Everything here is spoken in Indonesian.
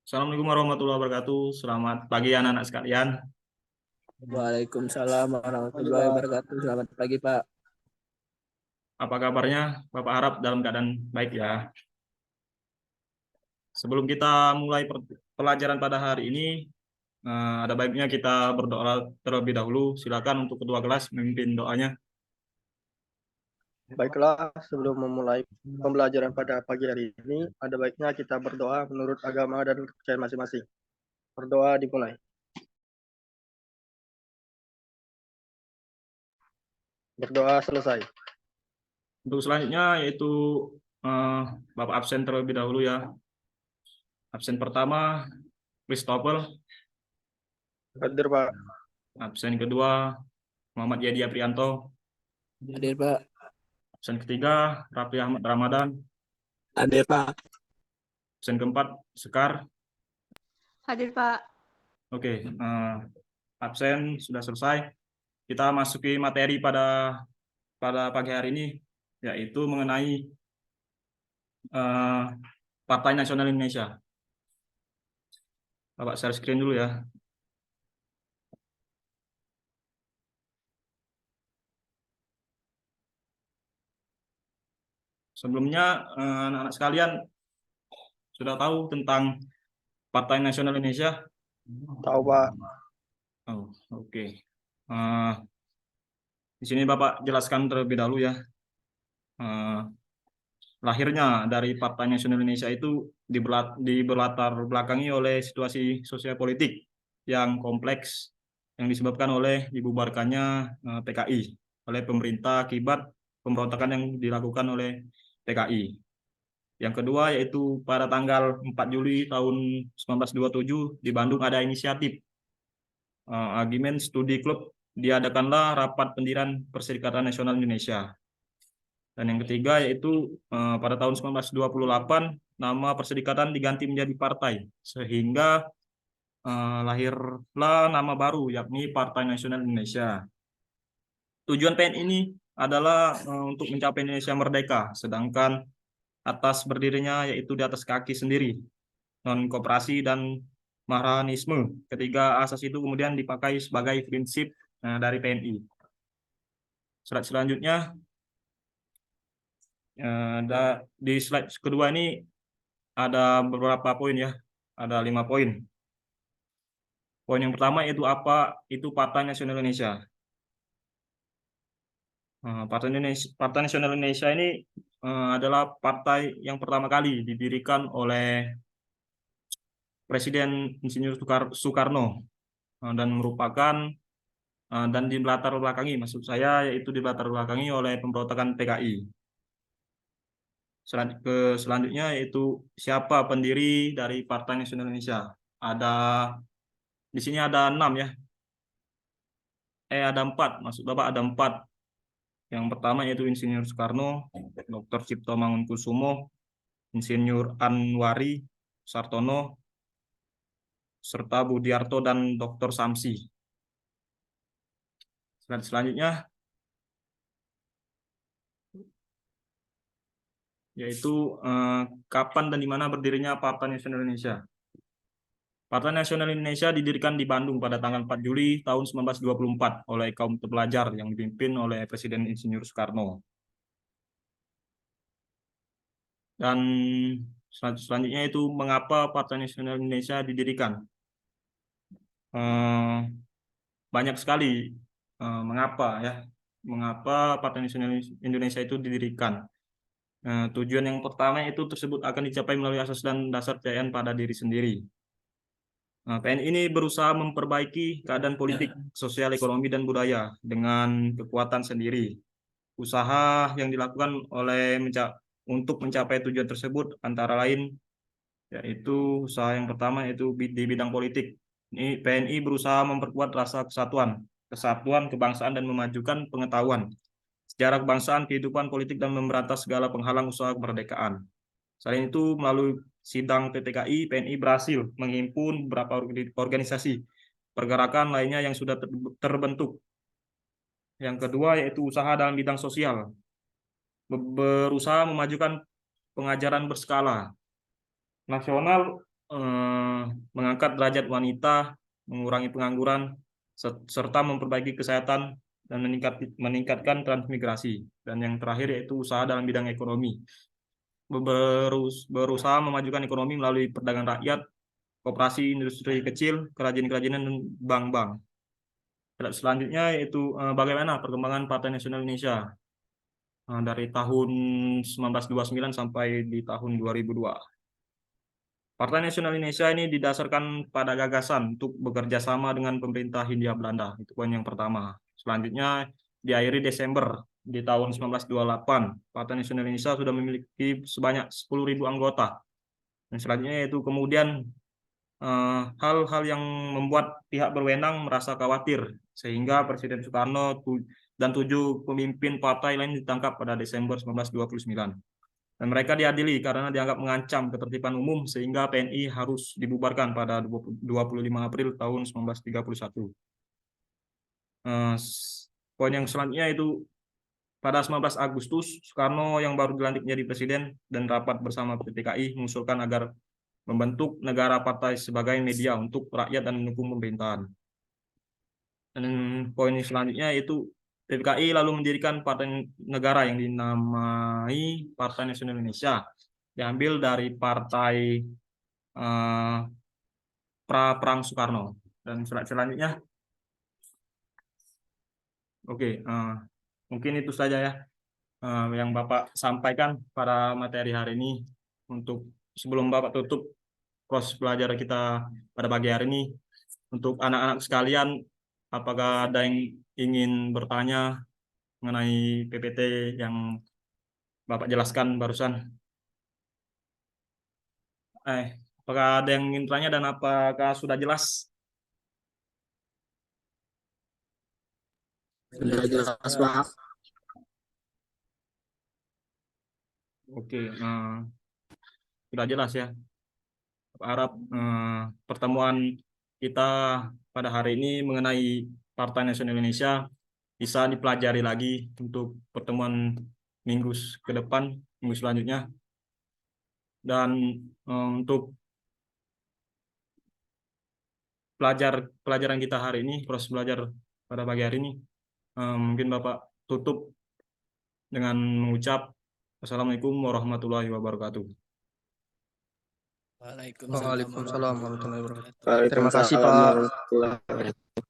Assalamualaikum warahmatullahi wabarakatuh. Selamat pagi anak-anak sekalian. Waalaikumsalam warahmatullahi wabarakatuh. Selamat pagi, Pak. Apa kabarnya? Bapak harap dalam keadaan baik ya. Sebelum kita mulai pelajaran pada hari ini, ada baiknya kita berdoa terlebih dahulu. Silakan untuk ketua kelas memimpin doanya. Baiklah, sebelum memulai pembelajaran pada pagi hari ini, ada baiknya kita berdoa menurut agama dan kepercayaan masing-masing. Berdoa dimulai. Berdoa selesai. Untuk selanjutnya yaitu Bapak absen terlebih dahulu ya. Absen pertama, Christopher. Hadir, Pak. Absen kedua, Muhammad Yadi Aprianto. Hadir, Pak. Absen ketiga, Raffi Ahmad Ramadan. Hadir, Pak. Absen keempat, Sekar. Hadir, Pak. Oke, absen sudah selesai. Kita masuki materi pada pagi hari ini, yaitu mengenai Partai Nasional Indonesia. Bapak share screen dulu ya. Sebelumnya, anak-anak sekalian sudah tahu tentang Partai Nasional Indonesia? Tahu, Pak. Oh, oke. Di sini Bapak jelaskan terlebih dahulu ya. Lahirnya dari Partai Nasional Indonesia itu diberlatar belakangi oleh situasi sosial politik yang kompleks yang disebabkan oleh dibubarkannya PKI oleh pemerintah akibat pemberontakan yang dilakukan oleh PKI. Yang kedua yaitu pada tanggal 4 Juli tahun 1927 di Bandung ada inisiatif Agimen Studi Klub, diadakanlah rapat pendirian Perserikatan Nasional Indonesia. Dan yang ketiga yaitu pada tahun 1928 nama perserikatan diganti menjadi partai sehingga lahirlah nama baru yakni Partai Nasional Indonesia. Tujuan PNI ini adalah untuk mencapai Indonesia merdeka, sedangkan atas berdirinya yaitu di atas kaki sendiri, non kooperasi dan Marxisme. Ketiga asas itu kemudian dipakai sebagai prinsip dari PNI. Slide selanjutnya. Di slide kedua ini ada beberapa poin ya, ada 5 poin. Poin yang pertama itu apa? Itu Partai Nasional Indonesia. Partai Nasional Indonesia ini adalah partai yang pertama kali didirikan oleh Presiden Insinyur Soekarno dan merupakan dan di latar belakangi, maksud saya yaitu di latar belakangi oleh pemberontakan PKI. Selanjutnya yaitu siapa pendiri dari Partai Nasional Indonesia. Di sini ada 6 ya. Ada 4, maksud Bapak ada 4. Yang pertama yaitu Insinyur Soekarno, Dr. Cipto Mangunkusumo, Insinyur Anwari Sartono, serta Budiarto dan Dr. Samsi. Selanjutnya yaitu kapan dan di mana berdirinya Partai Nasional Indonesia. Partai Nasional Indonesia didirikan di Bandung pada tanggal 4 Juli tahun 1924 oleh kaum terpelajar yang dipimpin oleh Presiden Insinyur Soekarno. Dan selanjutnya itu mengapa Partai Nasional Indonesia didirikan. Banyak sekali mengapa Partai Nasional Indonesia itu didirikan. Tujuan yang pertama itu tersebut akan dicapai melalui asas dan dasar kepercayaan pada diri sendiri. PNI ini berusaha memperbaiki keadaan politik, sosial, ekonomi, dan budaya dengan kekuatan sendiri. Usaha yang dilakukan untuk mencapai tujuan tersebut antara lain yaitu usaha yang pertama yaitu di bidang politik. Ini PNI berusaha memperkuat rasa kesatuan, kebangsaan, dan memajukan pengetahuan sejarah kebangsaan, kehidupan politik, dan memberantas segala penghalang usaha kemerdekaan. Selain itu, melalui sidang PPKI, PNI berhasil menghimpun beberapa organisasi pergerakan lainnya yang sudah terbentuk. Yang kedua yaitu usaha dalam bidang sosial, berusaha memajukan pengajaran berskala, nasional mengangkat derajat wanita, mengurangi pengangguran, serta memperbaiki kesehatan dan meningkatkan transmigrasi. Dan yang terakhir yaitu usaha dalam bidang ekonomi. Berusaha memajukan ekonomi melalui perdagangan rakyat, koperasi industri kecil, kerajinan-kerajinan, dan bank-bank. Selanjutnya yaitu bagaimana perkembangan Partai Nasional Indonesia dari tahun 1929 sampai di tahun 2002. Partai Nasional Indonesia ini didasarkan pada gagasan untuk bekerja sama dengan pemerintah Hindia Belanda. Itu poin yang pertama. Selanjutnya, di akhir Desember di tahun 1928, Partai Nasional Indonesia sudah memiliki sebanyak 10.000 anggota. Dan selanjutnya yaitu kemudian hal-hal yang membuat pihak berwenang merasa khawatir, sehingga Presiden Soekarno dan 7 pemimpin partai lain ditangkap pada Desember 1929. Dan mereka diadili karena dianggap mengancam ketertiban umum, sehingga PNI harus dibubarkan pada 25 April tahun 1931. Poin yang selanjutnya itu pada 19 Agustus, Soekarno yang baru dilantik menjadi presiden dan rapat bersama PPKI mengusulkan agar membentuk negara partai sebagai media untuk rakyat dan mendukung pemerintahan. Dan poin selanjutnya itu PPKI lalu mendirikan partai negara yang dinamai Partai Nasional Indonesia, diambil dari partai pra-perang Soekarno. Dan selanjutnya, oke, mungkin itu saja ya yang Bapak sampaikan pada materi hari ini. Untuk sebelum Bapak tutup proses pelajaran kita pada pagi hari ini, untuk anak-anak sekalian, apakah ada yang ingin bertanya mengenai PPT yang Bapak jelaskan barusan? Apakah ada yang ingin bertanya dan apakah sudah jelas? Sudah jelas, Pak. Oke, sudah jelas ya. Harap pertemuan kita pada hari ini mengenai Partai Nasional Indonesia bisa dipelajari lagi untuk pertemuan minggu ke depan, minggu selanjutnya. Dan untuk pelajaran kita hari ini, proses belajar pada pagi hari ini, mungkin Bapak tutup dengan mengucap Assalamualaikum warahmatullahi wabarakatuh. Waalaikumsalam warahmatullahi wabarakatuh. Terima Waalaikumsalam kasih, Pak. warahmatullahi wabarakatuh.